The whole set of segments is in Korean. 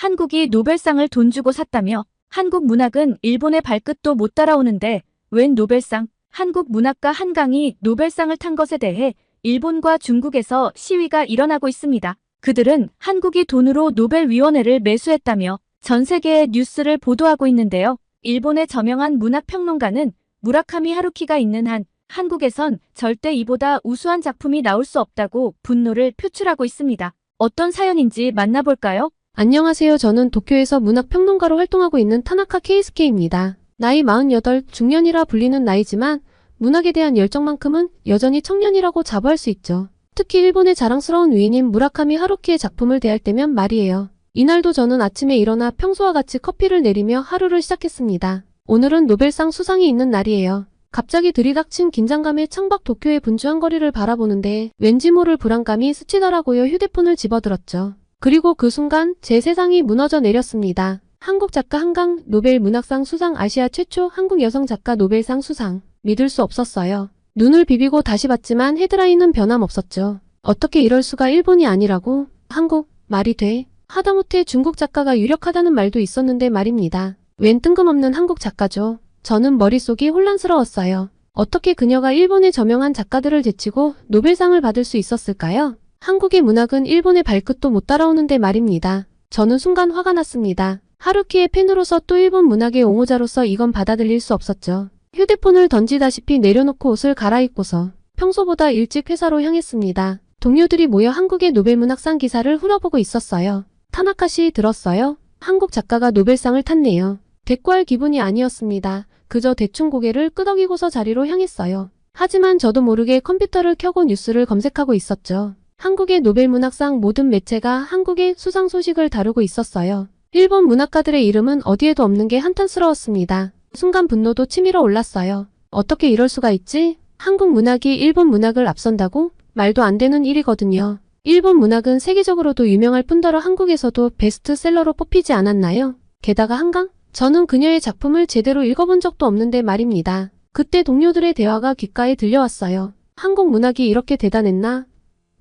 한국이 노벨상을 돈 주고 샀다며 한국 문학은 일본의 발끝도 못 따라오는데 웬 노벨상? 한국 문학가 한강이 노벨상을 탄 것에 대해 일본과 중국에서 시위가 일어나고 있습니다. 그들은 한국이 돈으로 노벨위원회를 매수했다며 전 세계의 뉴스를 보도하고 있는데요. 일본의 저명한 문학평론가는 무라카미 하루키가 있는 한 한국에선 절대 이보다 우수한 작품이 나올 수 없다고 분노를 표출하고 있습니다. 어떤 사연인지 만나볼까요? 안녕하세요. 저는 도쿄에서 문학평론가로 활동하고 있는 타나카 케이스케입니다. 나이 48, 중년이라 불리는 나이지만 문학에 대한 열정만큼은 여전히 청년이라고 자부할 수 있죠. 특히 일본의 자랑스러운 위인인 무라카미 하루키의 작품을 대할 때면 말이에요. 이날도 저는 아침에 일어나 평소와 같이 커피를 내리며 하루를 시작했습니다. 오늘은 노벨상 수상이 있는 날이에요. 갑자기 들이닥친 긴장감에 창밖 도쿄의 분주한 거리를 바라보는데 왠지 모를 불안감이 스치더라고요. 휴대폰을 집어들었죠. 그리고 그 순간 제 세상이 무너져 내렸습니다. 한국 작가 한강 노벨 문학상 수상, 아시아 최초 한국 여성 작가 노벨상 수상. 믿을 수 없었어요. 눈을 비비고 다시 봤지만 헤드라인은 변함없었죠. 어떻게 이럴 수가, 일본이 아니라고? 한국? 말이 돼? 하다못해 중국 작가가 유력하다는 말도 있었는데 말입니다. 웬 뜬금없는 한국 작가죠. 저는 머릿속이 혼란스러웠어요. 어떻게 그녀가 일본의 저명한 작가들을 제치고 노벨상을 받을 수 있었을까요? 한국의 문학은 일본의 발끝도 못 따라오는데 말입니다. 저는 순간 화가 났습니다. 하루키의 팬으로서 또 일본 문학의 옹호자로서 이건 받아들일 수 없었죠. 휴대폰을 던지다시피 내려놓고 옷을 갈아입고서 평소보다 일찍 회사로 향했습니다. 동료들이 모여 한국의 노벨문학상 기사를 훑어보고 있었어요. 타나카 씨 들었어요? 한국 작가가 노벨상을 탔네요. 대꾸할 기분이 아니었습니다. 그저 대충 고개를 끄덕이고서 자리로 향했어요. 하지만 저도 모르게 컴퓨터를 켜고 뉴스를 검색하고 있었죠. 한국의 노벨문학상 모든 매체가 한국의 수상 소식을 다루고 있었어요. 일본 문학가들의 이름은 어디에도 없는 게 한탄스러웠습니다. 순간 분노도 치밀어 올랐어요. 어떻게 이럴 수가 있지? 한국 문학이 일본 문학을 앞선다고? 말도 안 되는 일이거든요. 일본 문학은 세계적으로도 유명할 뿐더러 한국에서도 베스트셀러로 뽑히지 않았나요? 게다가 한강? 저는 그녀의 작품을 제대로 읽어본 적도 없는데 말입니다. 그때 동료들의 대화가 귓가에 들려왔어요. 한국 문학이 이렇게 대단했나?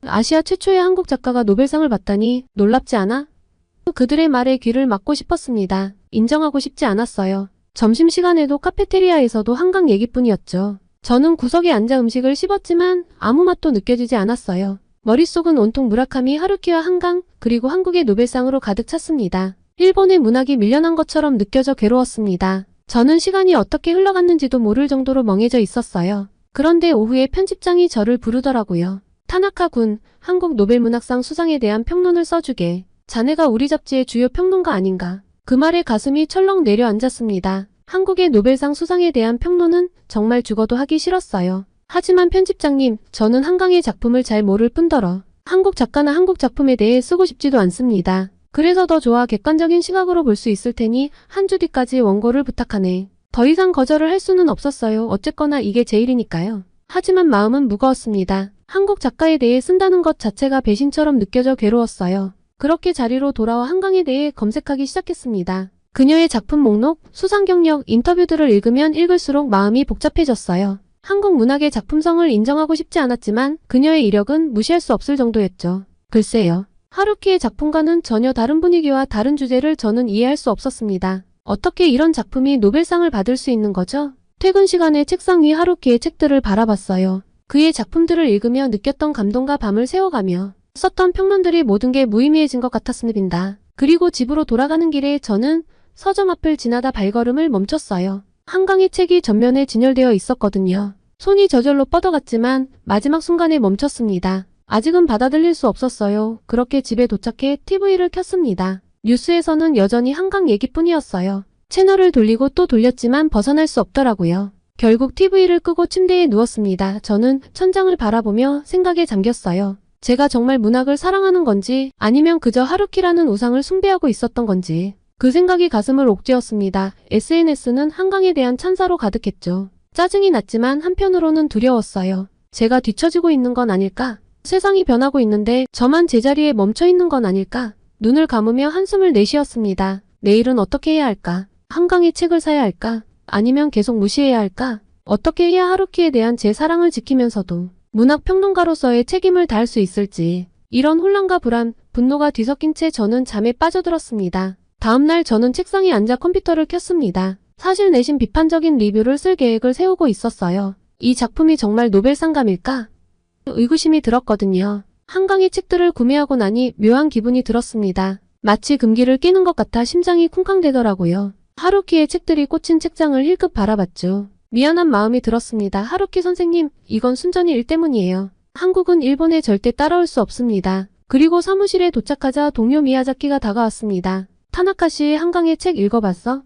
아시아 최초의 한국 작가가 노벨상을 받다니 놀랍지 않아? 그들의 말에 귀를 막고 싶었습니다. 인정하고 싶지 않았어요. 점심시간에도 카페테리아에서도 한강 얘기뿐이었죠. 저는 구석에 앉아 음식을 씹었지만 아무 맛도 느껴지지 않았어요. 머릿속은 온통 무라카미 하루키와 한강, 그리고 한국의 노벨상으로 가득 찼습니다. 일본의 문학이 밀려난 것처럼 느껴져 괴로웠습니다. 저는 시간이 어떻게 흘러갔는지도 모를 정도로 멍해져 있었어요. 그런데 오후에 편집장이 저를 부르더라고요. 타나카 군, 한국 노벨문학상 수상에 대한 평론을 써주게. 자네가 우리 잡지의 주요 평론가 아닌가. 그 말에 가슴이 철렁 내려앉았습니다. 한국의 노벨상 수상에 대한 평론은 정말 죽어도 하기 싫었어요. 하지만 편집장님, 저는 한강의 작품을 잘 모를 뿐더러 한국 작가나 한국 작품에 대해 쓰고 싶지도 않습니다. 그래서 더 좋아 객관적인 시각으로 볼 수 있을 테니 한 주 뒤까지 원고를 부탁하네. 더 이상 거절을 할 수는 없었어요. 어쨌거나 이게 제 일이니까요. 하지만 마음은 무거웠습니다. 한국 작가에 대해 쓴다는 것 자체가 배신처럼 느껴져 괴로웠어요. 그렇게 자리로 돌아와 한강에 대해 검색하기 시작했습니다. 그녀의 작품 목록, 수상 경력, 인터뷰들을 읽으면 읽을수록 마음이 복잡해졌어요. 한국 문학의 작품성을 인정하고 싶지 않았지만 그녀의 이력은 무시할 수 없을 정도였죠. 글쎄요. 하루키의 작품과는 전혀 다른 분위기와 다른 주제를 저는 이해할 수 없었습니다. 어떻게 이런 작품이 노벨상을 받을 수 있는 거죠? 퇴근 시간에 책상 위 하루키의 책들을 바라봤어요. 그의 작품들을 읽으며 느꼈던 감동과 밤을 새워가며 썼던 평론들이 모든 게 무의미해진 것 같았습니다. 그리고 집으로 돌아가는 길에 저는 서점 앞을 지나다 발걸음을 멈췄어요. 한강의 책이 전면에 진열되어 있었거든요. 손이 저절로 뻗어갔지만 마지막 순간에 멈췄습니다. 아직은 받아들일 수 없었어요. 그렇게 집에 도착해 TV를 켰습니다. 뉴스에서는 여전히 한강 얘기뿐이었어요. 채널을 돌리고 또 돌렸지만 벗어날 수 없더라고요. 결국 TV를 끄고 침대에 누웠습니다. 저는 천장을 바라보며 생각에 잠겼어요. 제가 정말 문학을 사랑하는 건지 아니면 그저 하루키라는 우상을 숭배하고 있었던 건지. 그 생각이 가슴을 옥죄었습니다. SNS는 한강에 대한 찬사로 가득했죠. 짜증이 났지만 한편으로는 두려웠어요. 제가 뒤처지고 있는 건 아닐까? 세상이 변하고 있는데 저만 제자리에 멈춰 있는 건 아닐까? 눈을 감으며 한숨을 내쉬었습니다. 내일은 어떻게 해야 할까? 한강의 책을 사야 할까? 아니면 계속 무시해야 할까? 어떻게 해야 하루키에 대한 제 사랑을 지키면서도 문학평론가로서의 책임을 다할 수 있을지. 이런 혼란과 불안, 분노가 뒤섞인 채 저는 잠에 빠져들었습니다. 다음날 저는 책상에 앉아 컴퓨터를 켰습니다. 사실 내심 비판적인 리뷰를 쓸 계획을 세우고 있었어요. 이 작품이 정말 노벨상감일까? 의구심이 들었거든요. 한강의 책들을 구매하고 나니 묘한 기분이 들었습니다. 마치 금기를 끼는 것 같아 심장이 쿵쾅대더라고요. 하루키의 책들이 꽂힌 책장을 힐끗 바라봤죠. 미안한 마음이 들었습니다. 하루키 선생님, 이건 순전히 일 때문이에요. 한국은 일본에 절대 따라올 수 없습니다. 그리고 사무실에 도착하자 동료 미야자키가 다가왔습니다. 타나카 씨의 한강의 책 읽어봤어?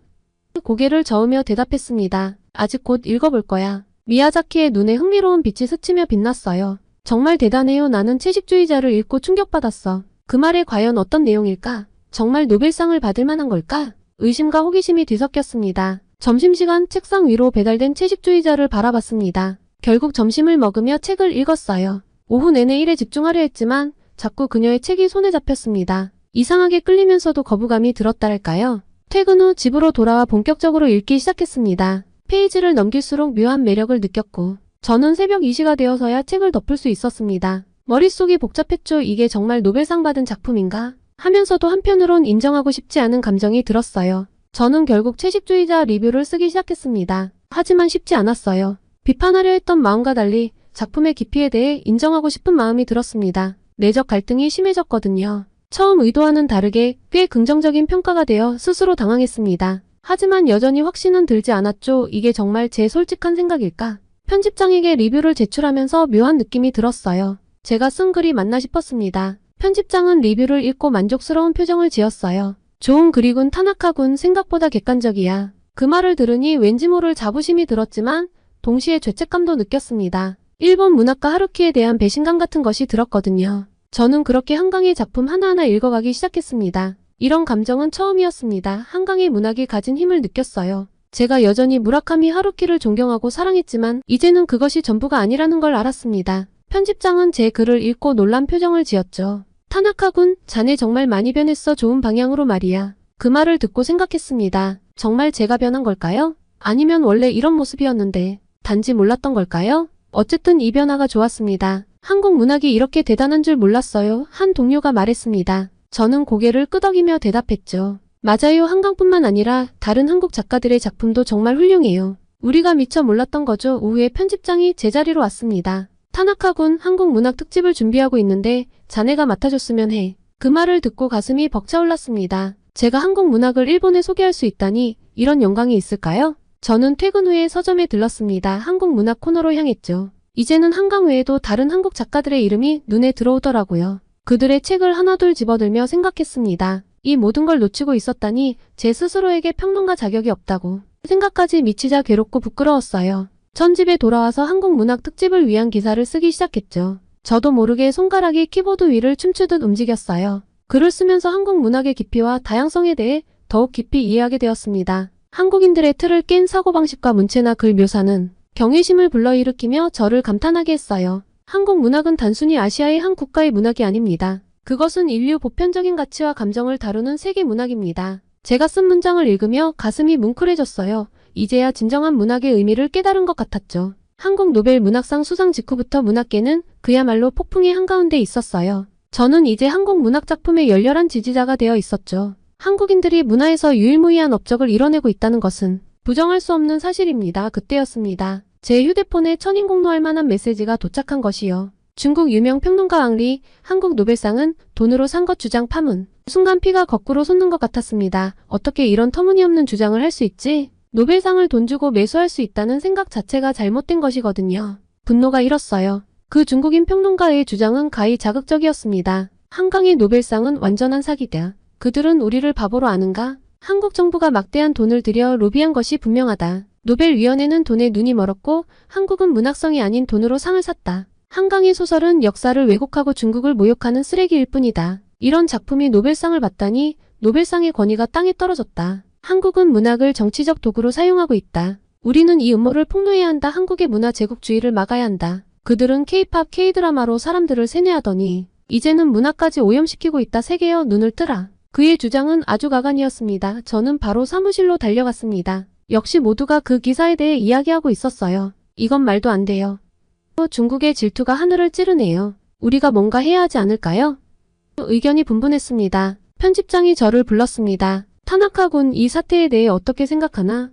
고개를 저으며 대답했습니다. 아직 곧 읽어볼 거야. 미야자키의 눈에 흥미로운 빛이 스치며 빛났어요. 정말 대단해요. 나는 채식주의자를 읽고 충격받았어. 그 말에 과연 어떤 내용일까? 정말 노벨상을 받을 만한 걸까? 의심과 호기심이 뒤섞였습니다. 점심시간 책상 위로 배달된 채식주의자를 바라봤습니다. 결국 점심을 먹으며 책을 읽었어요. 오후 내내 일에 집중하려 했지만 자꾸 그녀의 책이 손에 잡혔습니다. 이상하게 끌리면서도 거부감이 들었달까요? 퇴근 후 집으로 돌아와 본격적으로 읽기 시작했습니다. 페이지를 넘길수록 묘한 매력을 느꼈고 저는 새벽 2시가 되어서야 책을 덮을 수 있었습니다. 머릿속이 복잡했죠. 이게 정말 노벨상 받은 작품인가? 하면서도 한편으론 인정하고 싶지 않은 감정이 들었어요. 저는 결국 채식주의자 리뷰를 쓰기 시작했습니다. 하지만 쉽지 않았어요. 비판하려 했던 마음과 달리 작품의 깊이에 대해 인정하고 싶은 마음이 들었습니다. 내적 갈등이 심해졌거든요. 처음 의도와는 다르게 꽤 긍정적인 평가가 되어 스스로 당황했습니다. 하지만 여전히 확신은 들지 않았죠. 이게 정말 제 솔직한 생각일까? 편집장에게 리뷰를 제출하면서 묘한 느낌이 들었어요. 제가 쓴 글이 맞나 싶었습니다. 편집장은 리뷰를 읽고 만족스러운 표정을 지었어요. 좋은 글이군. 타나카군. 생각보다 객관적이야. 그 말을 들으니 왠지 모를 자부심이 들었지만 동시에 죄책감도 느꼈습니다. 일본 문학가 하루키에 대한 배신감 같은 것이 들었거든요. 저는 그렇게 한강의 작품 하나하나 읽어가기 시작했습니다. 이런 감정은 처음이었습니다. 한강의 문학이 가진 힘을 느꼈어요. 제가 여전히 무라카미 하루키를 존경하고 사랑했지만 이제는 그것이 전부가 아니라는 걸 알았습니다. 편집장은 제 글을 읽고 놀란 표정을 지었죠. 타나카군, 자네 정말 많이 변했어. 좋은 방향으로 말이야. 그 말을 듣고 생각했습니다. 정말 제가 변한 걸까요? 아니면 원래 이런 모습이었는데 단지 몰랐던 걸까요? 어쨌든 이 변화가 좋았습니다. 한국 문학이 이렇게 대단한 줄 몰랐어요. 한 동료가 말했습니다. 저는 고개를 끄덕이며 대답했죠. 맞아요. 한강뿐만 아니라 다른 한국 작가들의 작품도 정말 훌륭해요. 우리가 미처 몰랐던 거죠. 오후에 편집장이 제 자리로 왔습니다. 타나카군, 한국 문학 특집을 준비하고 있는데 자네가 맡아줬으면 해. 그 말을 듣고 가슴이 벅차올랐습니다. 제가 한국 문학을 일본에 소개할 수 있다니 이런 영광이 있을까요? 저는 퇴근 후에 서점에 들렀습니다. 한국 문학 코너로 향했죠. 이제는 한강 외에도 다른 한국 작가들의 이름이 눈에 들어오더라고요. 그들의 책을 하나둘 집어들며 생각했습니다. 이 모든 걸 놓치고 있었다니 제 스스로에게 평론가 자격이 없다고 생각까지 미치자 괴롭고 부끄러웠어요. 전 집에 돌아와서 한국 문학 특집을 위한 기사를 쓰기 시작했죠. 저도 모르게 손가락이 키보드 위를 춤추듯 움직였어요. 글을 쓰면서 한국 문학의 깊이와 다양성에 대해 더욱 깊이 이해하게 되었습니다. 한국인들의 틀을 깬 사고방식과 문체나 글 묘사는 경외심을 불러일으키며 저를 감탄하게 했어요. 한국 문학은 단순히 아시아의 한 국가의 문학이 아닙니다. 그것은 인류 보편적인 가치와 감정을 다루는 세계 문학입니다. 제가 쓴 문장을 읽으며 가슴이 뭉클해졌어요. 이제야 진정한 문학의 의미를 깨달은 것 같았죠. 한국 노벨 문학상 수상 직후부터 문학계는 그야말로 폭풍의 한가운데 있었어요. 저는 이제 한국 문학 작품의 열렬한 지지자가 되어 있었죠. 한국인들이 문화에서 유일무이한 업적을 이뤄내고 있다는 것은 부정할 수 없는 사실입니다. 그때였습니다. 제 휴대폰에 천인공노할 만한 메시지가 도착한 것이요. 중국 유명 평론가 앙리, 한국 노벨상은 돈으로 산 것 주장 파문. 순간 피가 거꾸로 솟는 것 같았습니다. 어떻게 이런 터무니없는 주장을 할 수 있지? 노벨상을 돈 주고 매수할 수 있다는 생각 자체가 잘못된 것이거든요. 분노가 일었어요. 그 중국인 평론가의 주장은 가히 자극적이었습니다. 한강의 노벨상은 완전한 사기다. 그들은 우리를 바보로 아는가? 한국 정부가 막대한 돈을 들여 로비한 것이 분명하다. 노벨위원회는 돈에 눈이 멀었고 한국은 문학성이 아닌 돈으로 상을 샀다. 한강의 소설은 역사를 왜곡하고 중국을 모욕하는 쓰레기일 뿐이다. 이런 작품이 노벨상을 받다니 노벨상의 권위가 땅에 떨어졌다. 한국은 문학을 정치적 도구로 사용하고 있다. 우리는 이 음모를 폭로해야 한다. 한국의 문화 제국주의를 막아야 한다. 그들은 K-팝, K-드라마로 사람들을 세뇌하더니 이제는 문학까지 오염시키고 있다. 세계여 눈을 뜨라. 그의 주장은 아주 가관이었습니다. 저는 바로 사무실로 달려갔습니다. 역시 모두가 그 기사에 대해 이야기하고 있었어요. 이건 말도 안 돼요. 중국의 질투가 하늘을 찌르네요. 우리가 뭔가 해야 하지 않을까요? 의견이 분분했습니다. 편집장이 저를 불렀습니다. 타나카-군 이 사태에 대해 어떻게 생각하나?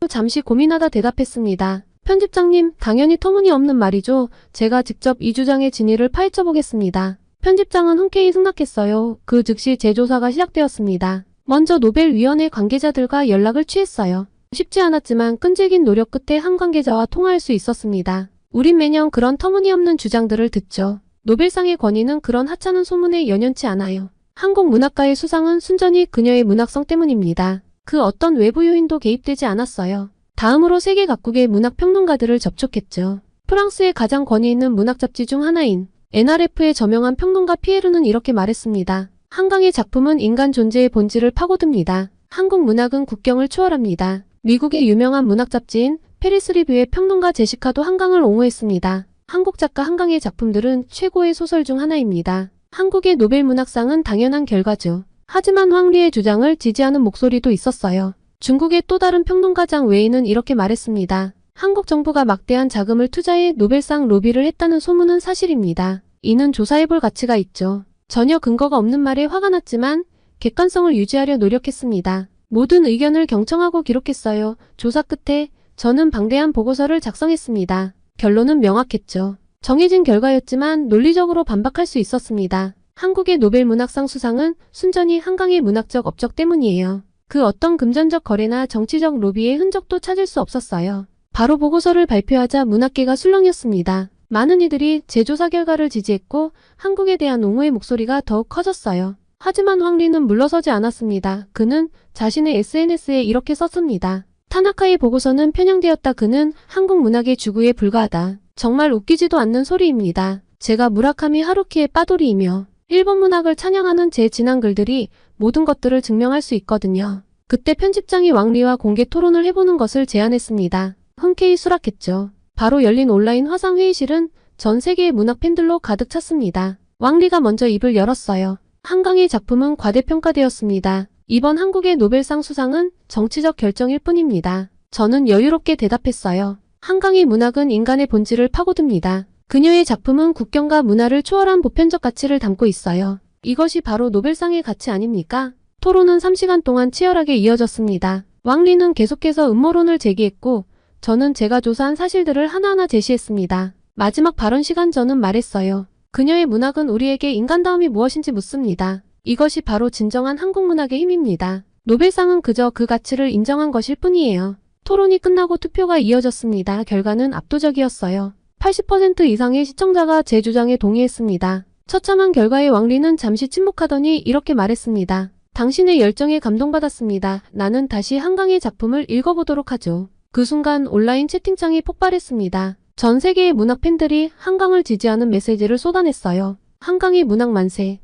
잠시 고민하다 대답했습니다. 편집장님, 당연히 터무니없는 말이죠. 제가 직접 이 주장의 진위를 파헤쳐 보겠습니다. 편집장은 흔쾌히 승낙했어요. 그 즉시 재조사가 시작되었습니다. 먼저 노벨위원회 관계자들과 연락을 취했어요. 쉽지 않았지만 끈질긴 노력 끝에 한 관계자와 통화할 수 있었습니다. 우린 매년 그런 터무니없는 주장들을 듣죠. 노벨상의 권위는 그런 하찮은 소문에 연연치 않아요. 한국 문학가의 수상은 순전히 그녀의 문학성 때문입니다. 그 어떤 외부 요인도 개입되지 않았어요. 다음으로 세계 각국의 문학평론가들을 접촉했죠. 프랑스의 가장 권위 있는 문학 잡지 중 하나인 NRF의 저명한 평론가 피에르는 이렇게 말했습니다. 한강의 작품은 인간 존재의 본질을 파고듭니다. 한국 문학은 국경을 초월합니다. 미국의 유명한 문학 잡지인 페리스 리뷰의 평론가 제시카도 한강을 옹호했습니다. 한국 작가 한강의 작품들은 최고의 소설 중 하나입니다. 한국의 노벨 문학상은 당연한 결과죠. 하지만 황리의 주장을 지지하는 목소리도 있었어요. 중국의 또 다른 평론가 장 웨이는 이렇게 말했습니다. 한국 정부가 막대한 자금을 투자해 노벨상 로비를 했다는 소문은 사실입니다. 이는 조사해볼 가치가 있죠. 전혀 근거가 없는 말에 화가 났지만 객관성을 유지하려 노력했습니다. 모든 의견을 경청하고 기록했어요. 조사 끝에 저는 방대한 보고서를 작성했습니다. 결론은 명확했죠. 정해진 결과였지만 논리적으로 반박할 수 있었습니다. 한국의 노벨 문학상 수상은 순전히 한강의 문학적 업적 때문이에요. 그 어떤 금전적 거래나 정치적 로비의 흔적도 찾을 수 없었어요. 바로 보고서를 발표하자 문학계가 술렁였습니다. 많은 이들이 재조사 결과를 지지했고 한국에 대한 옹호의 목소리가 더욱 커졌어요. 하지만 황리는 물러서지 않았습니다. 그는 자신의 SNS에 이렇게 썼습니다. 타나카의 보고서는 편향되었다. 그는 한국 문학의 주구에 불과하다. 정말 웃기지도 않는 소리입니다. 제가 무라카미 하루키의 빠돌이이며 일본 문학을 찬양하는 제 지난 글들이 모든 것들을 증명할 수 있거든요. 그때 편집장이 왕리와 공개 토론을 해보는 것을 제안했습니다. 흔쾌히 수락했죠. 바로 열린 온라인 화상 회의실은 전 세계의 문학 팬들로 가득 찼습니다. 왕리가 먼저 입을 열었어요. 한강의 작품은 과대평가되었습니다. 이번 한국의 노벨상 수상은 정치적 결정일 뿐입니다. 저는 여유롭게 대답했어요. 한강의 문학은 인간의 본질을 파고듭니다. 그녀의 작품은 국경과 문화를 초월한 보편적 가치를 담고 있어요. 이것이 바로 노벨상의 가치 아닙니까? 토론은 3시간 동안 치열하게 이어졌습니다. 왕리는 계속해서 음모론을 제기했고 저는 제가 조사한 사실들을 하나하나 제시했습니다. 마지막 발언 시간 저는 말했어요. 그녀의 문학은 우리에게 인간다움이 무엇인지 묻습니다. 이것이 바로 진정한 한국 문학의 힘입니다. 노벨상은 그저 그 가치를 인정한 것일 뿐이에요. 토론이 끝나고 투표가 이어졌습니다. 결과는 압도적이었어요. 80% 이상의 시청자가 제 주장에 동의했습니다. 처참한 결과에 왕리는 잠시 침묵하더니 이렇게 말했습니다. 당신의 열정에 감동받았습니다. 나는 다시 한강의 작품을 읽어보도록 하죠. 그 순간 온라인 채팅창이 폭발했습니다. 전 세계의 문학 팬들이 한강을 지지하는 메시지를 쏟아냈어요. 한강의 문학 만세.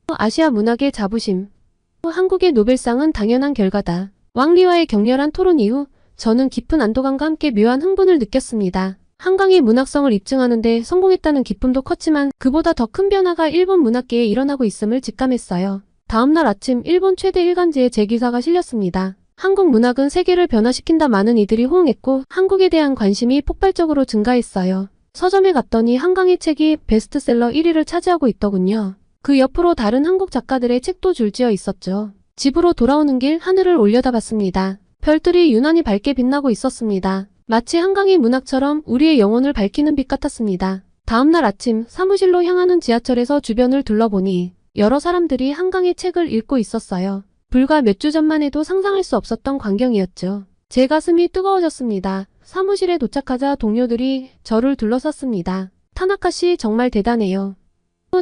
아시아 문학의 자부심. 한국의 노벨상은 당연한 결과다. 왕리와의 격렬한 토론 이후 저는 깊은 안도감과 함께 묘한 흥분을 느꼈습니다. 한강의 문학성을 입증하는 데 성공했다는 기쁨도 컸지만 그보다 더 큰 변화가 일본 문학계에 일어나고 있음을 직감했어요. 다음날 아침 일본 최대 일간지에 제 기사가 실렸습니다. 한국 문학은 세계를 변화시킨다. 많은 이들이 호응했고 한국에 대한 관심이 폭발적으로 증가했어요. 서점에 갔더니 한강의 책이 베스트셀러 1위를 차지하고 있더군요. 그 옆으로 다른 한국 작가들의 책도 줄지어 있었죠. 집으로 돌아오는 길 하늘을 올려다봤습니다. 별들이 유난히 밝게 빛나고 있었습니다. 마치 한강의 문학처럼 우리의 영혼을 밝히는 빛 같았습니다. 다음날 아침 사무실로 향하는 지하철에서 주변을 둘러보니 여러 사람들이 한강의 책을 읽고 있었어요. 불과 몇 주 전만 해도 상상할 수 없었던 광경이었죠. 제 가슴이 뜨거워졌습니다. 사무실에 도착하자 동료들이 저를 둘러쌌습니다. 타나카 씨 정말 대단해요.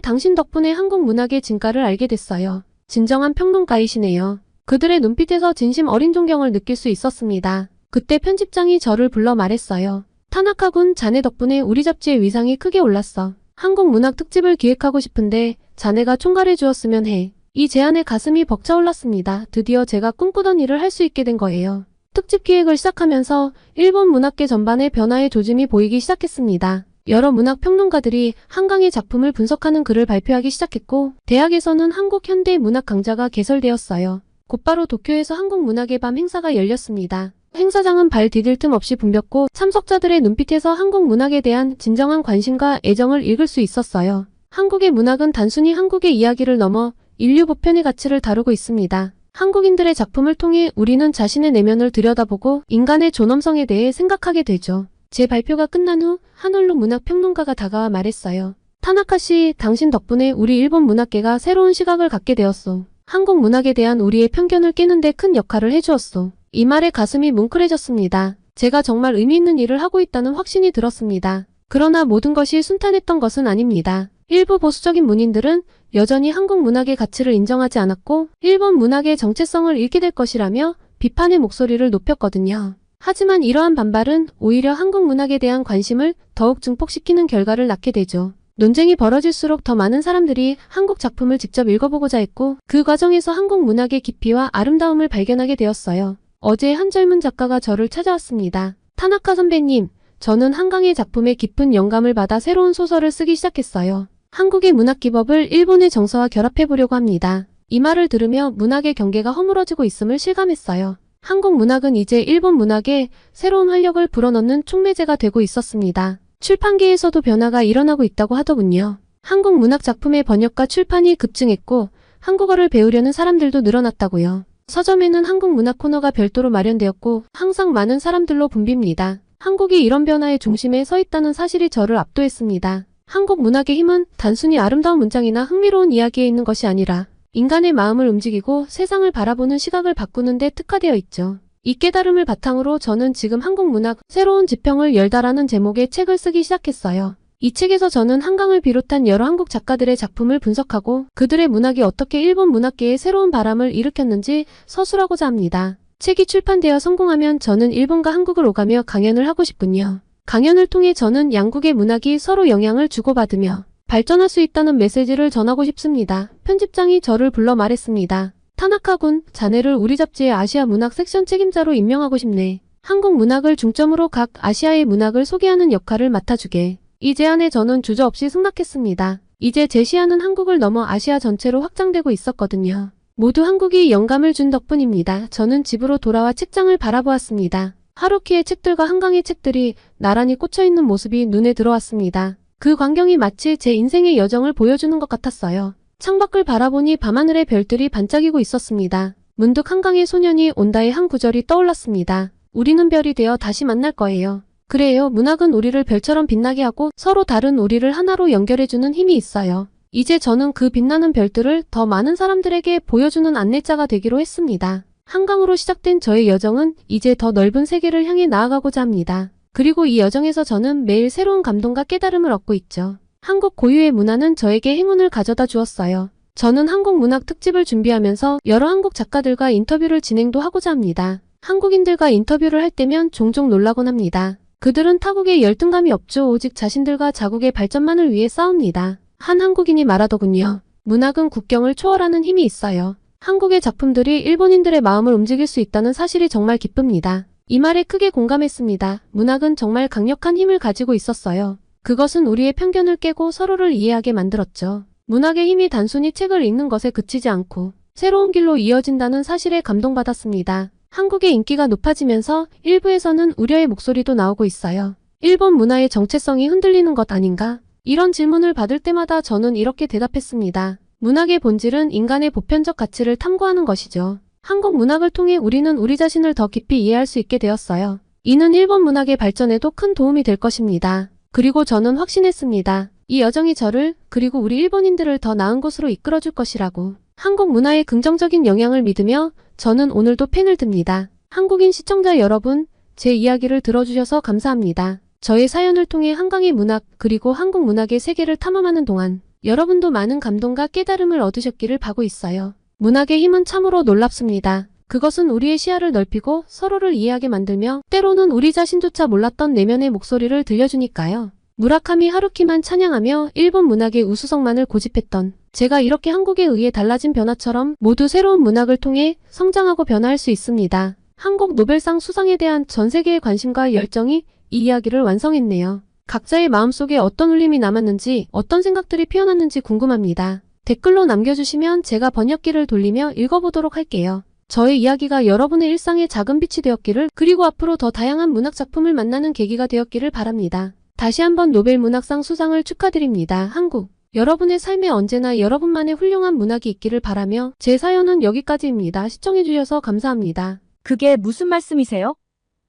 당신 덕분에 한국 문학의 진가를 알게 됐어요. 진정한 평론가이시네요. 그들의 눈빛에서 진심 어린 존경을 느낄 수 있었습니다. 그때 편집장이 저를 불러 말했어요. 타나카 군, 자네 덕분에 우리 잡지의 위상이 크게 올랐어. 한국 문학 특집을 기획하고 싶은데 자네가 총괄해 주었으면 해. 이 제안에 가슴이 벅차올랐습니다. 드디어 제가 꿈꾸던 일을 할 수 있게 된 거예요. 특집 기획을 시작하면서 일본 문학계 전반의 변화의 조짐이 보이기 시작했습니다. 여러 문학 평론가들이 한강의 작품을 분석하는 글을 발표하기 시작했고 대학에서는 한국 현대 문학 강좌가 개설되었어요. 곧바로 도쿄에서 한국 문학의 밤 행사가 열렸습니다. 행사장은 발 디딜 틈 없이 붐볐고 참석자들의 눈빛에서 한국 문학에 대한 진정한 관심과 애정을 읽을 수 있었어요. 한국의 문학은 단순히 한국의 이야기를 넘어 인류 보편의 가치를 다루고 있습니다. 한국인들의 작품을 통해 우리는 자신의 내면을 들여다보고 인간의 존엄성에 대해 생각하게 되죠. 제 발표가 끝난 후 한올루 문학평론가가 다가와 말했어요. 타나카 씨, 당신 덕분에 우리 일본 문학계가 새로운 시각을 갖게 되었소. 한국 문학에 대한 우리의 편견을 깨는 데 큰 역할을 해주었소. 이 말에 가슴이 뭉클해졌습니다. 제가 정말 의미 있는 일을 하고 있다는 확신이 들었습니다. 그러나 모든 것이 순탄했던 것은 아닙니다. 일부 보수적인 문인들은 여전히 한국 문학의 가치를 인정하지 않았고 일본 문학의 정체성을 잃게 될 것이라며 비판의 목소리를 높였거든요. 하지만 이러한 반발은 오히려 한국 문학에 대한 관심을 더욱 증폭시키는 결과를 낳게 되죠. 논쟁이 벌어질수록 더 많은 사람들이 한국 작품을 직접 읽어보고자 했고 그 과정에서 한국 문학의 깊이와 아름다움을 발견하게 되었어요. 어제 한 젊은 작가가 저를 찾아왔습니다. 타나카 선배님, 저는 한강의 작품에 깊은 영감을 받아 새로운 소설을 쓰기 시작했어요. 한국의 문학 기법을 일본의 정서와 결합해보려고 합니다. 이 말을 들으며 문학의 경계가 허물어지고 있음을 실감했어요. 한국 문학은 이제 일본 문학에 새로운 활력을 불어넣는 촉매제가 되고 있었습니다. 출판계에서도 변화가 일어나고 있다고 하더군요. 한국 문학 작품의 번역과 출판이 급증했고 한국어를 배우려는 사람들도 늘어났다고요. 서점에는 한국 문학 코너가 별도로 마련되었고 항상 많은 사람들로 붐빕니다. 한국이 이런 변화의 중심에 서 있다는 사실이 저를 압도했습니다. 한국 문학의 힘은 단순히 아름다운 문장이나 흥미로운 이야기에 있는 것이 아니라 인간의 마음을 움직이고 세상을 바라보는 시각을 바꾸는 데 특화되어 있죠. 이 깨달음을 바탕으로 저는 지금 한국 문학 새로운 지평을 열다라는 제목의 책을 쓰기 시작했어요. 이 책에서 저는 한강을 비롯한 여러 한국 작가들의 작품을 분석하고 그들의 문학이 어떻게 일본 문학계에 새로운 바람을 일으켰는지 서술하고자 합니다. 책이 출판되어 성공하면 저는 일본과 한국을 오가며 강연을 하고 싶군요. 강연을 통해 저는 양국의 문학이 서로 영향을 주고받으며 발전할 수 있다는 메시지를 전하고 싶습니다. 편집장이 저를 불러 말했습니다. 타나카-군, 자네를 우리 잡지의 아시아 문학 섹션 책임자로 임명하고 싶네. 한국 문학을 중점으로 각 아시아의 문학을 소개하는 역할을 맡아주게. 이 제안에 저는 주저없이 승낙했습니다. 이제 제 시야는 한국을 넘어 아시아 전체로 확장되고 있었거든요. 모두 한국이 영감을 준 덕분입니다. 저는 집으로 돌아와 책장을 바라보았습니다. 하루키의 책들과 한강의 책들이 나란히 꽂혀있는 모습이 눈에 들어왔습니다. 그 광경이 마치 제 인생의 여정을 보여주는 것 같았어요. 창밖을 바라보니 밤하늘의 별들이 반짝이고 있었습니다. 문득 한강의 소년이 온다의 한 구절이 떠올랐습니다. 우리는 별이 되어 다시 만날 거예요. 그래요. 문학은 우리를 별처럼 빛나게 하고 서로 다른 우리를 하나로 연결해주는 힘이 있어요. 이제 저는 그 빛나는 별들을 더 많은 사람들에게 보여주는 안내자가 되기로 했습니다. 한강으로 시작된 저의 여정은 이제 더 넓은 세계를 향해 나아가고자 합니다. 그리고 이 여정에서 저는 매일 새로운 감동과 깨달음을 얻고 있죠. 한국 고유의 문화는 저에게 행운을 가져다 주었어요. 저는 한국 문학 특집을 준비하면서 여러 한국 작가들과 인터뷰를 진행도 하고자 합니다. 한국인들과 인터뷰를 할 때면 종종 놀라곤 합니다. 그들은 타국에 열등감이 없죠. 오직 자신들과 자국의 발전만을 위해 싸웁니다. 한 한국인이 말하더군요. 문학은 국경을 초월하는 힘이 있어요. 한국의 작품들이 일본인들의 마음을 움직일 수 있다는 사실이 정말 기쁩니다. 이 말에 크게 공감했습니다. 문학은 정말 강력한 힘을 가지고 있었어요. 그것은 우리의 편견을 깨고 서로를 이해하게 만들었죠. 문학의 힘이 단순히 책을 읽는 것에 그치지 않고 새로운 길로 이어진다는 사실에 감동받았습니다. 한국의 인기가 높아지면서 일부에서는 우려의 목소리도 나오고 있어요. 일본 문화의 정체성이 흔들리는 것 아닌가? 이런 질문을 받을 때마다 저는 이렇게 대답했습니다. 문학의 본질은 인간의 보편적 가치를 탐구하는 것이죠. 한국 문학을 통해 우리는 우리 자신을 더 깊이 이해할 수 있게 되었어요. 이는 일본 문학의 발전에도 큰 도움이 될 것입니다. 그리고 저는 확신했습니다. 이 여정이 저를 그리고 우리 일본인들을 더 나은 곳으로 이끌어줄 것이라고. 한국 문화의 긍정적인 영향을 믿으며 저는 오늘도 펜을 듭니다. 한국인 시청자 여러분, 제 이야기를 들어주셔서 감사합니다. 저의 사연을 통해 한강의 문학 그리고 한국 문학의 세계를 탐험하는 동안 여러분도 많은 감동과 깨달음을 얻으셨기를 바고 있어요. 문학의 힘은 참으로 놀랍습니다. 그것은 우리의 시야를 넓히고 서로를 이해하게 만들며 때로는 우리 자신조차 몰랐던 내면의 목소리를 들려주니까요. 무라카미 하루키만 찬양하며 일본 문학의 우수성만을 고집했던 제가 이렇게 한국에 의해 달라진 변화처럼 모두 새로운 문학을 통해 성장하고 변화할 수 있습니다. 한국 노벨상 수상에 대한 전 세계의 관심과 열정이 이 이야기를 완성했네요. 각자의 마음속에 어떤 울림이 남았는지 어떤 생각들이 피어났는지 궁금합니다. 댓글로 남겨주시면 제가 번역기를 돌리며 읽어보도록 할게요. 저의 이야기가 여러분의 일상에 작은 빛이 되었기를 그리고 앞으로 더 다양한 문학 작품을 만나는 계기가 되었기를 바랍니다. 다시 한번 노벨 문학상 수상을 축하드립니다. 한국 여러분의 삶에 언제나 여러분만의 훌륭한 문학이 있기를 바라며 제 사연은 여기까지입니다. 시청해주셔서 감사합니다. 그게 무슨 말씀이세요?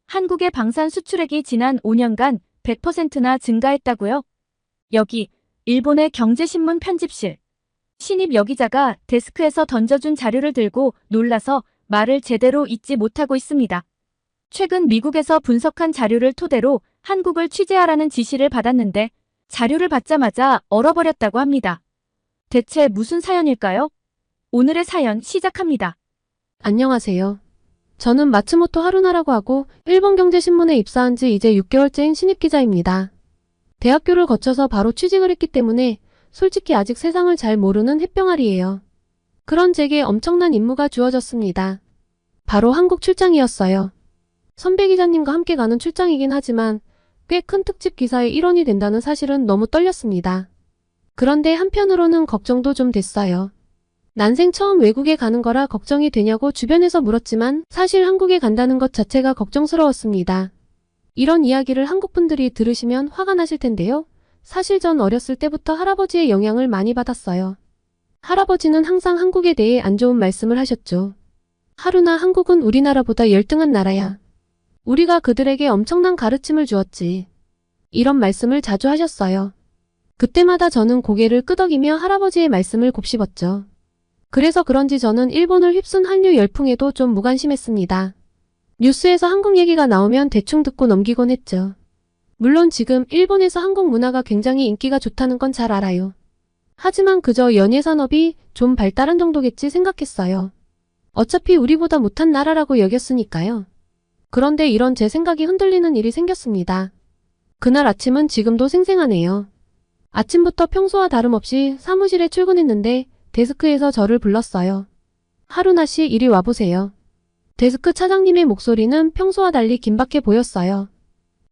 한국의 방산 수출액이 지난 5년간 100%나 증가했다고요? 여기 일본의 경제신문 편집실. 신입 여기자가 데스크에서 던져준 자료를 들고 놀라서 말을 제대로 잇지 못하고 있습니다. 최근 미국에서 분석한 자료를 토대로 한국을 취재하라는 지시를 받았는데 자료를 받자마자 얼어버렸다고 합니다. 대체 무슨 사연일까요? 오늘의 사연 시작합니다. 안녕하세요. 저는 마츠모토 하루나라고 하고 일본 경제신문에 입사한 지 이제 6개월째인 신입기자입니다. 대학교를 거쳐서 바로 취직을 했기 때문에 솔직히 아직 세상을 잘 모르는 햇병아리예요. 그런 제게 엄청난 임무가 주어졌습니다. 바로 한국 출장이었어요. 선배 기자님과 함께 가는 출장이긴 하지만 꽤 큰 특집 기사의 일원이 된다는 사실은 너무 떨렸습니다. 그런데 한편으로는 걱정도 좀 됐어요. 난생 처음 외국에 가는 거라 걱정이 되냐고 주변에서 물었지만 사실 한국에 간다는 것 자체가 걱정스러웠습니다. 이런 이야기를 한국 분들이 들으시면 화가 나실 텐데요. 사실 전 어렸을 때부터 할아버지의 영향을 많이 받았어요. 할아버지는 항상 한국에 대해 안 좋은 말씀을 하셨죠. 하루나 한국은 우리나라보다 열등한 나라야. 우리가 그들에게 엄청난 가르침을 주었지. 이런 말씀을 자주 하셨어요. 그때마다 저는 고개를 끄덕이며 할아버지의 말씀을 곱씹었죠. 그래서 그런지 저는 일본을 휩쓴 한류 열풍에도 좀 무관심했습니다. 뉴스에서 한국 얘기가 나오면 대충 듣고 넘기곤 했죠. 물론 지금 일본에서 한국 문화가 굉장히 인기가 좋다는 건 잘 알아요. 하지만 그저 연예 산업이 좀 발달한 정도겠지 생각했어요. 어차피 우리보다 못한 나라라고 여겼으니까요. 그런데 이런 제 생각이 흔들리는 일이 생겼습니다. 그날 아침은 지금도 생생하네요. 아침부터 평소와 다름없이 사무실에 출근했는데 데스크에서 저를 불렀어요. 하루나 씨, 이리 와보세요. 데스크 차장님의 목소리는 평소와 달리 긴박해 보였어요.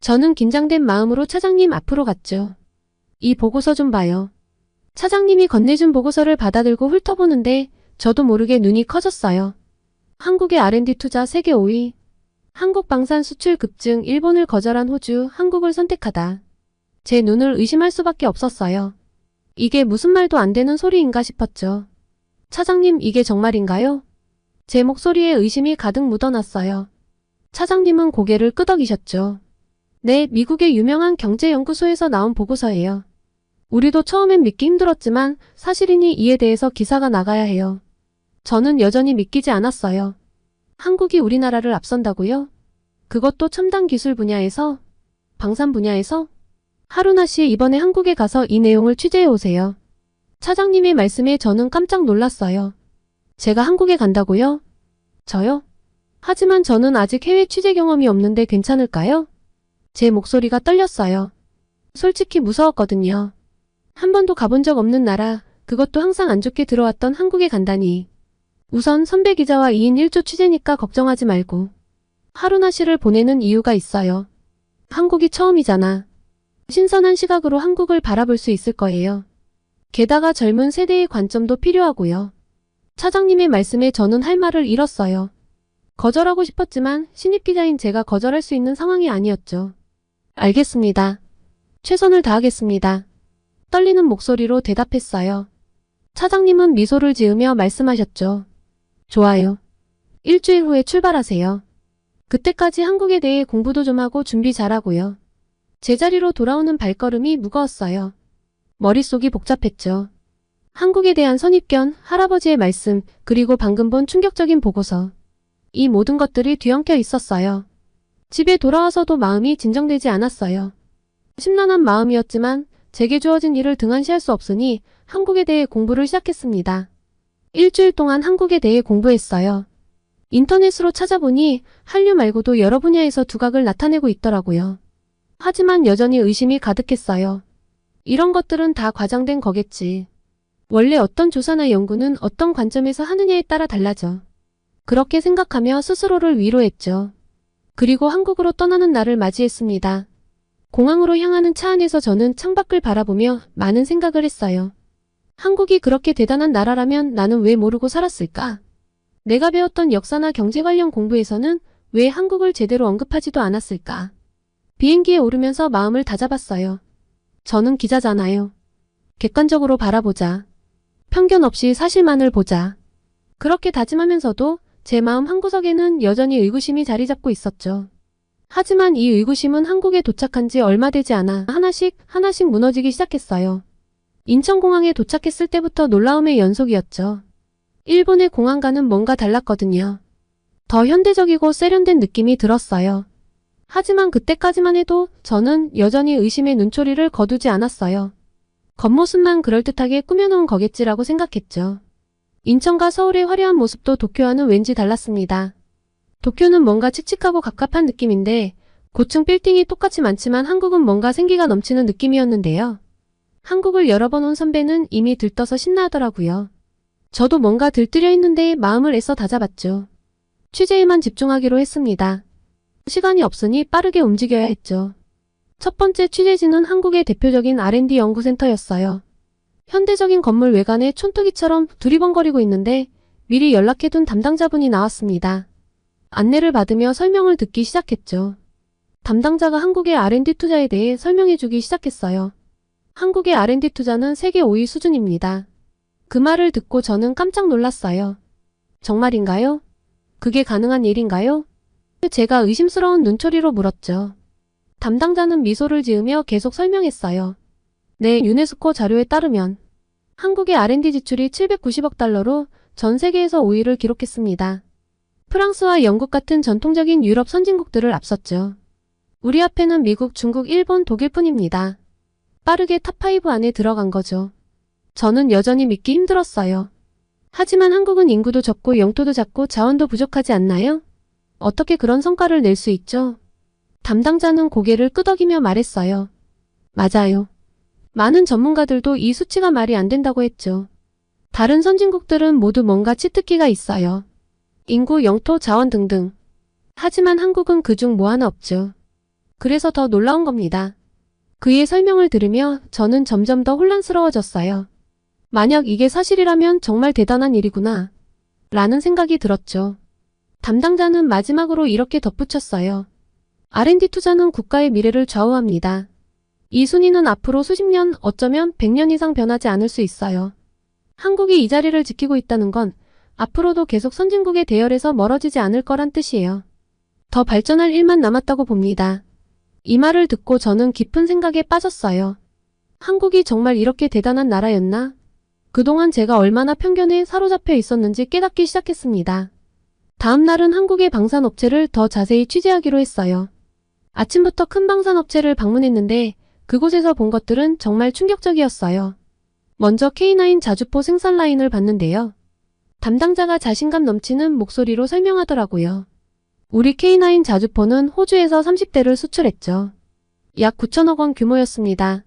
저는 긴장된 마음으로 차장님 앞으로 갔죠. 이 보고서 좀 봐요. 차장님이 건네준 보고서를 받아들고 훑어보는데 저도 모르게 눈이 커졌어요. 한국의 R&D 투자 세계 5위. 한국 방산 수출 급증, 일본을 거절한 호주, 한국을 선택하다. 제 눈을 의심할 수밖에 없었어요. 이게 무슨 말도 안 되는 소리인가 싶었죠. 차장님, 이게 정말인가요? 제 목소리에 의심이 가득 묻어났어요. 차장님은 고개를 끄덕이셨죠. 네, 미국의 유명한 경제연구소에서 나온 보고서예요. 우리도 처음엔 믿기 힘들었지만 사실이니 이에 대해서 기사가 나가야 해요. 저는 여전히 믿기지 않았어요. 한국이 우리나라를 앞선다고요? 그것도 첨단 기술 분야에서? 방산 분야에서? 하루나 씨, 이번에 한국에 가서 이 내용을 취재해 오세요. 차장님의 말씀에 저는 깜짝 놀랐어요. 제가 한국에 간다고요? 저요? 하지만 저는 아직 해외 취재 경험이 없는데 괜찮을까요? 제 목소리가 떨렸어요. 솔직히 무서웠거든요. 한 번도 가본 적 없는 나라, 그것도 항상 안 좋게 들어왔던 한국에 간다니. 우선 선배 기자와 2인 1조 취재니까 걱정하지 말고. 하루나 씨를 보내는 이유가 있어요. 한국이 처음이잖아. 신선한 시각으로 한국을 바라볼 수 있을 거예요. 게다가 젊은 세대의 관점도 필요하고요. 차장님의 말씀에 저는 할 말을 잃었어요. 거절하고 싶었지만 신입 기자인 제가 거절할 수 있는 상황이 아니었죠. 알겠습니다. 최선을 다하겠습니다. 떨리는 목소리로 대답했어요. 차장님은 미소를 지으며 말씀하셨죠. 좋아요. 일주일 후에 출발하세요. 그때까지 한국에 대해 공부도 좀 하고 준비 잘하고요. 제자리로 돌아오는 발걸음이 무거웠어요. 머릿속이 복잡했죠. 한국에 대한 선입견, 할아버지의 말씀, 그리고 방금 본 충격적인 보고서. 이 모든 것들이 뒤엉켜 있었어요. 집에 돌아와서도 마음이 진정되지 않았어요. 심란한 마음이었지만 제게 주어진 일을 등한시할 수 없으니 한국에 대해 공부를 시작했습니다. 일주일 동안 한국에 대해 공부했어요. 인터넷으로 찾아보니 한류 말고도 여러 분야에서 두각을 나타내고 있더라고요. 하지만 여전히 의심이 가득했어요. 이런 것들은 다 과장된 거겠지. 원래 어떤 조사나 연구는 어떤 관점에서 하느냐에 따라 달라져. 그렇게 생각하며 스스로를 위로했죠. 그리고 한국으로 떠나는 날을 맞이했습니다. 공항으로 향하는 차 안에서 저는 창밖을 바라보며 많은 생각을 했어요. 한국이 그렇게 대단한 나라라면 나는 왜 모르고 살았을까? 내가 배웠던 역사나 경제 관련 공부에서는 왜 한국을 제대로 언급하지도 않았을까? 비행기에 오르면서 마음을 다잡았어요. 저는 기자잖아요. 객관적으로 바라보자. 편견 없이 사실만을 보자. 그렇게 다짐하면서도 제 마음 한구석에는 여전히 의구심이 자리 잡고 있었죠. 하지만 이 의구심은 한국에 도착한 지 얼마 되지 않아 하나씩 무너지기 시작했어요. 인천공항에 도착했을 때부터 놀라움의 연속이었죠. 일본의 공항과는 뭔가 달랐거든요. 더 현대적이고 세련된 느낌이 들었어요. 하지만 그때까지만 해도 저는 여전히 의심의 눈초리를 거두지 않았어요. 겉모습만 그럴듯하게 꾸며놓은 거겠지라고 생각했죠. 인천과 서울의 화려한 모습도 도쿄와는 왠지 달랐습니다. 도쿄는 뭔가 칙칙하고 갑갑한 느낌인데 고층 빌딩이 똑같이 많지만 한국은 뭔가 생기가 넘치는 느낌이었는데요. 한국을 여러 번 온 선배는 이미 들떠서 신나하더라고요. 저도 뭔가 들뜨려 있는데 마음을 애써 다잡았죠. 취재에만 집중하기로 했습니다. 시간이 없으니 빠르게 움직여야 했죠. 첫 번째 취재지는 한국의 대표적인 R&D 연구센터였어요. 현대적인 건물 외관에 촌뜨기처럼 두리번거리고 있는데 미리 연락해둔 담당자분이 나왔습니다. 안내를 받으며 설명을 듣기 시작했죠. 담당자가 한국의 R&D 투자에 대해 설명해주기 시작했어요. 한국의 R&D 투자는 세계 5위 수준입니다. 그 말을 듣고 저는 깜짝 놀랐어요. 정말인가요? 그게 가능한 일인가요? 제가 의심스러운 눈초리로 물었죠. 담당자는 미소를 지으며 계속 설명했어요. 네, 유네스코 자료에 따르면 한국의 R&D 지출이 790억 달러로 전 세계에서 5위를 기록했습니다. 프랑스와 영국 같은 전통적인 유럽 선진국들을 앞섰죠. 우리 앞에는 미국, 중국, 일본, 독일뿐입니다. 빠르게 탑5 안에 들어간 거죠. 저는 여전히 믿기 힘들었어요. 하지만 한국은 인구도 적고 영토도 작고 자원도 부족하지 않나요? 어떻게 그런 성과를 낼 수 있죠? 담당자는 고개를 끄덕이며 말했어요. 맞아요. 많은 전문가들도 이 수치가 말이 안 된다고 했죠. 다른 선진국들은 모두 뭔가 치트키가 있어요. 인구, 영토, 자원 등등. 하지만 한국은 그중 뭐 하나 없죠. 그래서 더 놀라운 겁니다. 그의 설명을 들으며 저는 점점 더 혼란스러워졌어요. 만약 이게 사실이라면 정말 대단한 일이구나. 라는 생각이 들었죠. 담당자는 마지막으로 이렇게 덧붙였어요. R&D 투자는 국가의 미래를 좌우합니다. 이 순위는 앞으로 수십 년, 어쩌면 100년 이상 변하지 않을 수 있어요. 한국이 이 자리를 지키고 있다는 건 앞으로도 계속 선진국의 대열에서 멀어지지 않을 거란 뜻이에요. 더 발전할 일만 남았다고 봅니다. 이 말을 듣고 저는 깊은 생각에 빠졌어요. 한국이 정말 이렇게 대단한 나라였나? 그동안 제가 얼마나 편견에 사로잡혀 있었는지 깨닫기 시작했습니다. 다음 날은 한국의 방산업체를 더 자세히 취재하기로 했어요. 아침부터 큰 방산업체를 방문했는데 그곳에서 본 것들은 정말 충격적이었어요. 먼저 K9 자주포 생산 라인을 봤는데요. 담당자가 자신감 넘치는 목소리로 설명하더라고요. 우리 K9 자주포는 호주에서 30대를 수출했죠. 약 9천억 원 규모였습니다.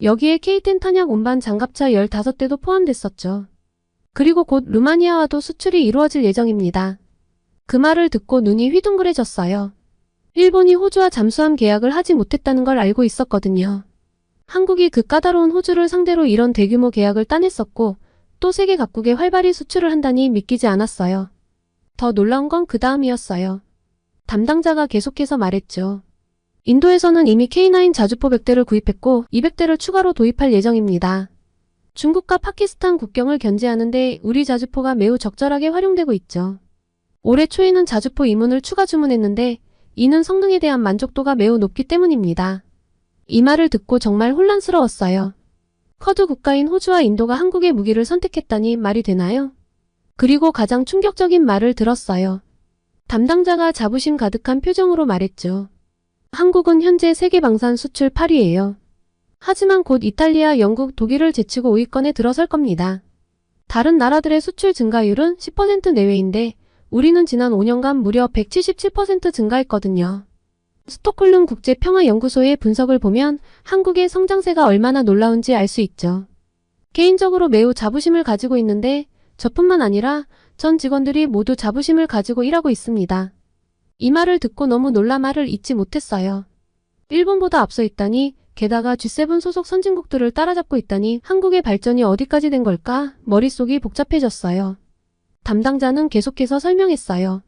여기에 K10 탄약 운반 장갑차 15대도 포함됐었죠. 그리고 곧 루마니아와도 수출이 이루어질 예정입니다. 그 말을 듣고 눈이 휘둥그레졌어요. 일본이 호주와 잠수함 계약을 하지 못했다는 걸 알고 있었거든요. 한국이 그 까다로운 호주를 상대로 이런 대규모 계약을 따냈었고 또 세계 각국에 활발히 수출을 한다니 믿기지 않았어요. 더 놀라운 건 그 다음이었어요. 담당자가 계속해서 말했죠. 인도에서는 이미 K9 자주포 100대를 구입했고 200대를 추가로 도입할 예정입니다. 중국과 파키스탄 국경을 견제하는데 우리 자주포가 매우 적절하게 활용되고 있죠. 올해 초에는 자주포 2문을 추가 주문했는데 이는 성능에 대한 만족도가 매우 높기 때문입니다. 이 말을 듣고 정말 혼란스러웠어요. 쿼드 국가인 호주와 인도가 한국의 무기를 선택했다니 말이 되나요? 그리고 가장 충격적인 말을 들었어요. 담당자가 자부심 가득한 표정으로 말했죠. 한국은 현재 세계 방산 수출 8위예요. 하지만 곧 이탈리아, 영국, 독일을 제치고 5위권에 들어설 겁니다. 다른 나라들의 수출 증가율은 10% 내외인데 우리는 지난 5년간 무려 177% 증가했거든요. 스톡홀름 국제평화연구소의 분석을 보면 한국의 성장세가 얼마나 놀라운지 알 수 있죠. 개인적으로 매우 자부심을 가지고 있는데 저뿐만 아니라 전 직원들이 모두 자부심을 가지고 일하고 있습니다. 이 말을 듣고 너무 놀라 말을 잇지 못했어요. 일본보다 앞서 있다니, 게다가 G7 소속 선진국들을 따라잡고 있다니 한국의 발전이 어디까지 된 걸까? 머릿속이 복잡해졌어요. 담당자는 계속해서 설명했어요.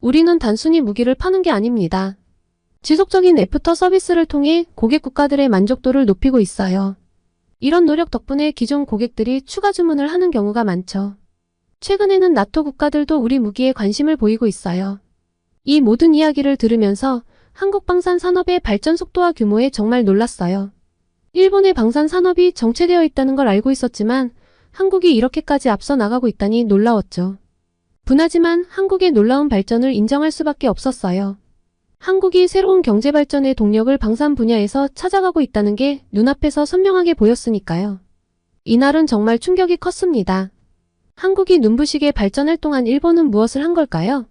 우리는 단순히 무기를 파는 게 아닙니다. 지속적인 애프터 서비스를 통해 고객 국가들의 만족도를 높이고 있어요. 이런 노력 덕분에 기존 고객들이 추가 주문을 하는 경우가 많죠. 최근에는 나토 국가들도 우리 무기에 관심을 보이고 있어요. 이 모든 이야기를 들으면서 한국 방산 산업의 발전 속도와 규모에 정말 놀랐어요. 일본의 방산 산업이 정체되어 있다는 걸 알고 있었지만 한국이 이렇게까지 앞서 나가고 있다니 놀라웠죠. 분하지만 한국의 놀라운 발전을 인정할 수밖에 없었어요. 한국이 새로운 경제 발전의 동력을 방산 분야에서 찾아가고 있다는 게 눈앞에서 선명하게 보였으니까요. 이날은 정말 충격이 컸습니다. 한국이 눈부시게 발전할 동안 일본은 무엇을 한 걸까요?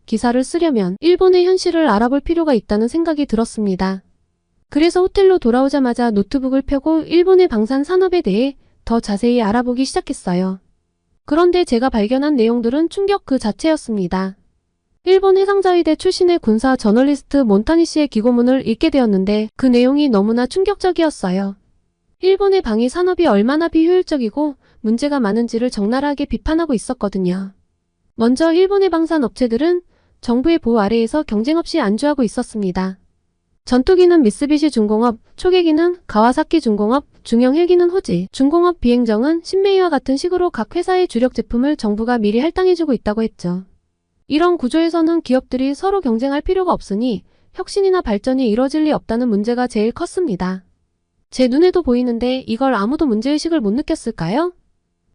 기사를 쓰려면 일본의 현실을 알아볼 필요가 있다는 생각이 들었습니다. 그래서 호텔로 돌아오자마자 노트북을 펴고 일본의 방산 산업에 대해 더 자세히 알아보기 시작했어요. 그런데 제가 발견한 내용들은 충격 그 자체였습니다. 일본 해상자위대 출신의 군사 저널리스트 몬타니 씨의 기고문을 읽게 되었는데 그 내용이 너무나 충격적이었어요. 일본의 방위 산업이 얼마나 비효율적이고 문제가 많은지를 적나라하게 비판하고 있었거든요. 먼저 일본의 방산 업체들은 정부의 보호 아래에서 경쟁 없이 안주하고 있었습니다. 전투기는 미쓰비시 중공업, 초계기는 가와사키 중공업, 중형 헬기는 호지, 중공업 비행정은 신메이와 같은 식으로 각 회사의 주력 제품을 정부가 미리 할당해주고 있다고 했죠. 이런 구조에서는 기업들이 서로 경쟁할 필요가 없으니 혁신이나 발전이 이뤄질 리 없다는 문제가 제일 컸습니다. 제 눈에도 보이는데 이걸 아무도 문제의식을 못 느꼈을까요?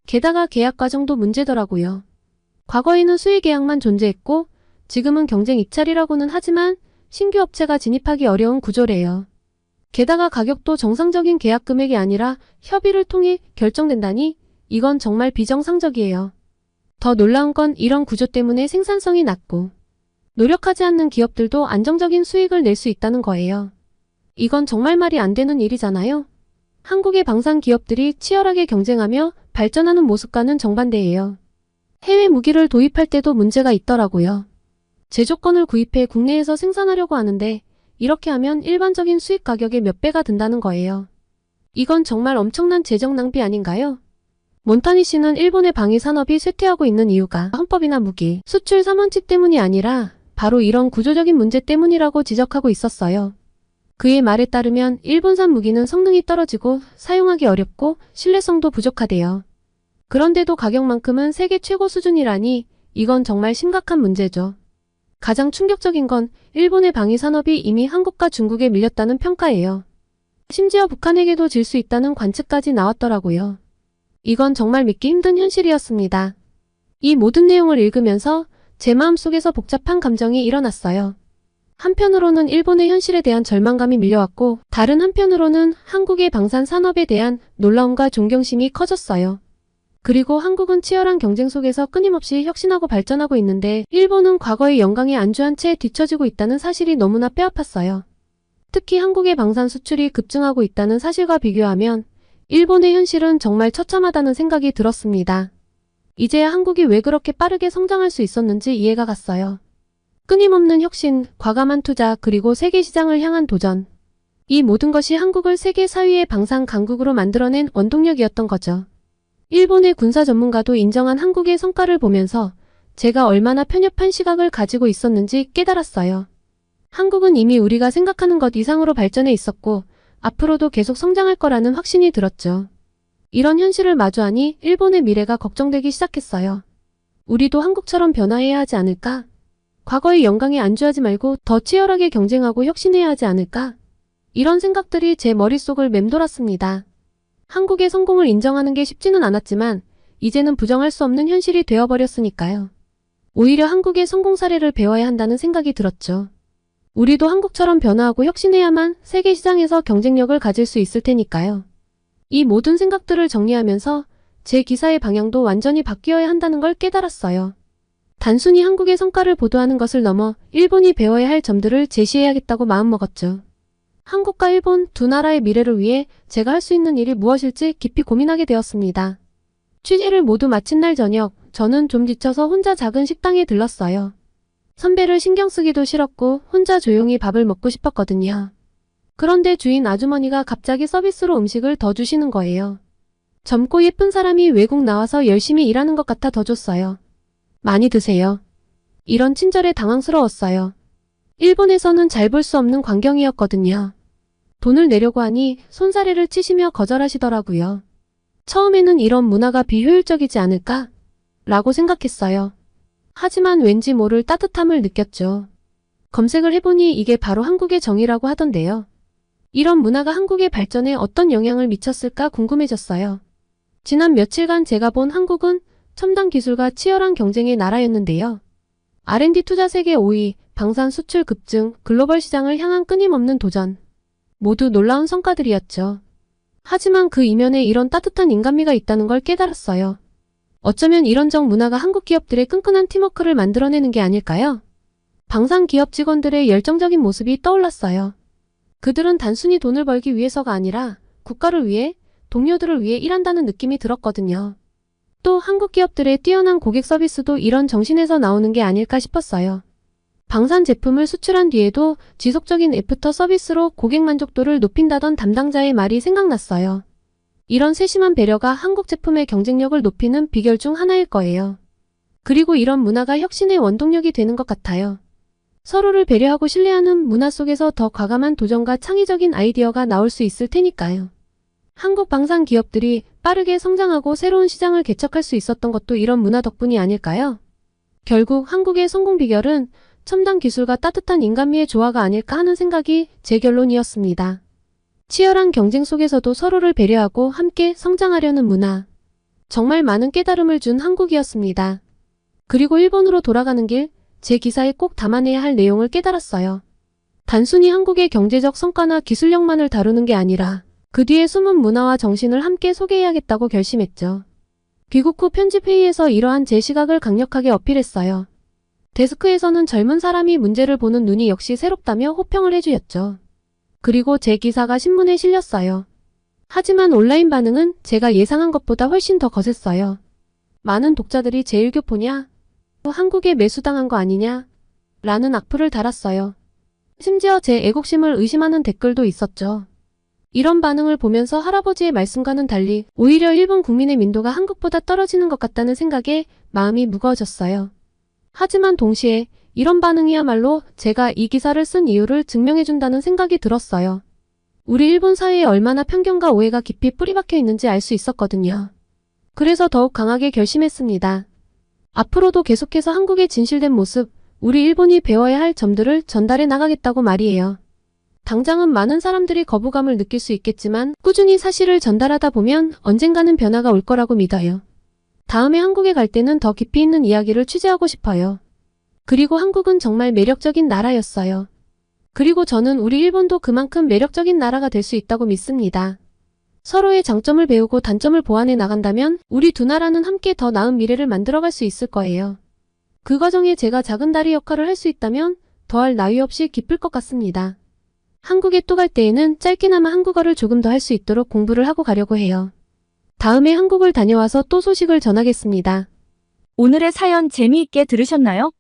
게다가 계약 과정도 문제더라고요. 과거에는 수의 계약만 존재했고 지금은 경쟁 입찰이라고는 하지만 신규 업체가 진입하기 어려운 구조래요. 게다가 가격도 정상적인 계약 금액이 아니라 협의를 통해 결정된다니 이건 정말 비정상적이에요. 더 놀라운 건 이런 구조 때문에 생산성이 낮고 노력하지 않는 기업들도 안정적인 수익을 낼 수 있다는 거예요. 이건 정말 말이 안 되는 일이잖아요. 한국의 방산 기업들이 치열하게 경쟁하며 발전하는 모습과는 정반대예요. 해외 무기를 도입할 때도 문제가 있더라고요. 제조건을 구입해 국내에서 생산하려고 하는데 이렇게 하면 일반적인 수입 가격의 몇 배가 든다는 거예요. 이건 정말 엄청난 재정 낭비 아닌가요? 몬타니 씨는 일본의 방위 산업이 쇠퇴하고 있는 이유가 헌법이나 무기, 수출 3원칙 때문이 아니라 바로 이런 구조적인 문제 때문이라고 지적하고 있었어요. 그의 말에 따르면 일본산 무기는 성능이 떨어지고 사용하기 어렵고 신뢰성도 부족하대요. 그런데도 가격만큼은 세계 최고 수준이라니 이건 정말 심각한 문제죠. 가장 충격적인 건 일본의 방위 산업이 이미 한국과 중국에 밀렸다는 평가예요. 심지어 북한에게도 질 수 있다는 관측까지 나왔더라고요. 이건 정말 믿기 힘든 현실이었습니다. 이 모든 내용을 읽으면서 제 마음속에서 복잡한 감정이 일어났어요. 한편으로는 일본의 현실에 대한 절망감이 밀려왔고 다른 한편으로는 한국의 방산 산업에 대한 놀라움과 존경심이 커졌어요. 그리고 한국은 치열한 경쟁 속에서 끊임없이 혁신하고 발전하고 있는데 일본은 과거의 영광에 안주한 채 뒤처지고 있다는 사실이 너무나 뼈아팠어요. 특히 한국의 방산 수출이 급증하고 있다는 사실과 비교하면 일본의 현실은 정말 처참하다는 생각이 들었습니다. 이제야 한국이 왜 그렇게 빠르게 성장할 수 있었는지 이해가 갔어요. 끊임없는 혁신, 과감한 투자, 그리고 세계 시장을 향한 도전. 이 모든 것이 한국을 세계 4위의 방산 강국으로 만들어낸 원동력이었던 거죠. 일본의 군사 전문가도 인정한 한국의 성과를 보면서 제가 얼마나 편협한 시각을 가지고 있었는지 깨달았어요. 한국은 이미 우리가 생각하는 것 이상으로 발전해 있었고 앞으로도 계속 성장할 거라는 확신이 들었죠. 이런 현실을 마주하니 일본의 미래가 걱정되기 시작했어요. 우리도 한국처럼 변화해야 하지 않을까? 과거의 영광에 안주하지 말고 더 치열하게 경쟁하고 혁신해야 하지 않을까? 이런 생각들이 제 머릿속을 맴돌았습니다. 한국의 성공을 인정하는 게 쉽지는 않았지만 이제는 부정할 수 없는 현실이 되어버렸으니까요. 오히려 한국의 성공 사례를 배워야 한다는 생각이 들었죠. 우리도 한국처럼 변화하고 혁신해야만 세계 시장에서 경쟁력을 가질 수 있을 테니까요. 이 모든 생각들을 정리하면서 제 기사의 방향도 완전히 바뀌어야 한다는 걸 깨달았어요. 단순히 한국의 성과를 보도하는 것을 넘어 일본이 배워야 할 점들을 제시해야겠다고 마음먹었죠. 한국과 일본 두 나라의 미래를 위해 제가 할 수 있는 일이 무엇일지 깊이 고민하게 되었습니다. 취재를 모두 마친 날 저녁, 저는 좀 지쳐서 혼자 작은 식당에 들렀어요. 선배를 신경 쓰기도 싫었고 혼자 조용히 밥을 먹고 싶었거든요. 그런데 주인 아주머니가 갑자기 서비스로 음식을 더 주시는 거예요. 젊고 예쁜 사람이 외국 나와서 열심히 일하는 것 같아 더 줬어요. 많이 드세요. 이런 친절에 당황스러웠어요. 일본에서는 잘 볼 수 없는 광경이었거든요. 돈을 내려고 하니 손사래를 치시며 거절하시더라고요. 처음에는 이런 문화가 비효율적이지 않을까? 라고 생각했어요. 하지만 왠지 모를 따뜻함을 느꼈죠. 검색을 해보니 이게 바로 한국의 정이라고 하던데요. 이런 문화가 한국의 발전에 어떤 영향을 미쳤을까 궁금해졌어요. 지난 며칠간 제가 본 한국은 첨단 기술과 치열한 경쟁의 나라였는데요. R&D 투자 세계 5위, 방산 수출 급증, 글로벌 시장을 향한 끊임없는 도전. 모두 놀라운 성과들이었죠. 하지만 그 이면에 이런 따뜻한 인간미가 있다는 걸 깨달았어요. 어쩌면 이런 정 문화가 한국 기업들의 끈끈한 팀워크를 만들어내는 게 아닐까요? 방산 기업 직원들의 열정적인 모습이 떠올랐어요. 그들은 단순히 돈을 벌기 위해서가 아니라 국가를 위해, 동료들을 위해 일한다는 느낌이 들었거든요. 또 한국 기업들의 뛰어난 고객 서비스도 이런 정신에서 나오는 게 아닐까 싶었어요. 방산 제품을 수출한 뒤에도 지속적인 애프터 서비스로 고객 만족도를 높인다던 담당자의 말이 생각났어요. 이런 세심한 배려가 한국 제품의 경쟁력을 높이는 비결 중 하나일 거예요. 그리고 이런 문화가 혁신의 원동력이 되는 것 같아요. 서로를 배려하고 신뢰하는 문화 속에서 더 과감한 도전과 창의적인 아이디어가 나올 수 있을 테니까요. 한국 방산 기업들이 빠르게 성장하고 새로운 시장을 개척할 수 있었던 것도 이런 문화 덕분이 아닐까요? 결국 한국의 성공 비결은 첨단 기술과 따뜻한 인간미의 조화가 아닐까 하는 생각이 제 결론이었습니다. 치열한 경쟁 속에서도 서로를 배려하고 함께 성장하려는 문화. 정말 많은 깨달음을 준 한국이었습니다. 그리고 일본으로 돌아가는 길, 제 기사에 꼭 담아내야 할 내용을 깨달았어요. 단순히 한국의 경제적 성과나 기술력만을 다루는 게 아니라 그 뒤에 숨은 문화와 정신을 함께 소개해야겠다고 결심했죠. 귀국 후 편집회의에서 이러한 제 시각을 강력하게 어필했어요. 데스크에서는 젊은 사람이 문제를 보는 눈이 역시 새롭다며 호평을 해주었죠. 그리고 제 기사가 신문에 실렸어요. 하지만 온라인 반응은 제가 예상한 것보다 훨씬 더 거셌어요. 많은 독자들이 제 일교포냐? 한국에 매수당한 거 아니냐? 라는 악플을 달았어요. 심지어 제 애국심을 의심하는 댓글도 있었죠. 이런 반응을 보면서 할아버지의 말씀과는 달리 오히려 일본 국민의 민도가 한국보다 떨어지는 것 같다는 생각에 마음이 무거워졌어요. 하지만 동시에 이런 반응이야말로 제가 이 기사를 쓴 이유를 증명해준다는 생각이 들었어요. 우리 일본 사회에 얼마나 편견과 오해가 깊이 뿌리박혀 있는지 알 수 있었거든요. 그래서 더욱 강하게 결심했습니다. 앞으로도 계속해서 한국의 진실된 모습, 우리 일본이 배워야 할 점들을 전달해 나가겠다고 말이에요. 당장은 많은 사람들이 거부감을 느낄 수 있겠지만 꾸준히 사실을 전달하다 보면 언젠가는 변화가 올 거라고 믿어요. 다음에 한국에 갈 때는 더 깊이 있는 이야기를 취재하고 싶어요. 그리고 한국은 정말 매력적인 나라였어요. 그리고 저는 우리 일본도 그만큼 매력적인 나라가 될 수 있다고 믿습니다. 서로의 장점을 배우고 단점을 보완해 나간다면 우리 두 나라는 함께 더 나은 미래를 만들어갈 수 있을 거예요. 그 과정에 제가 작은 다리 역할을 할 수 있다면 더할 나위 없이 기쁠 것 같습니다. 한국에 또 갈 때에는 짧게나마 한국어를 조금 더 할 수 있도록 공부를 하고 가려고 해요. 다음에 한국을 다녀와서 또 소식을 전하겠습니다. 오늘의 사연 재미있게 들으셨나요?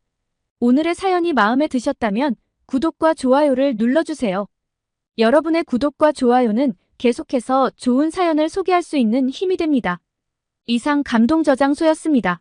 오늘의 사연이 마음에 드셨다면 구독과 좋아요를 눌러주세요. 여러분의 구독과 좋아요는 계속해서 좋은 사연을 소개할 수 있는 힘이 됩니다. 이상 감동저장소였습니다.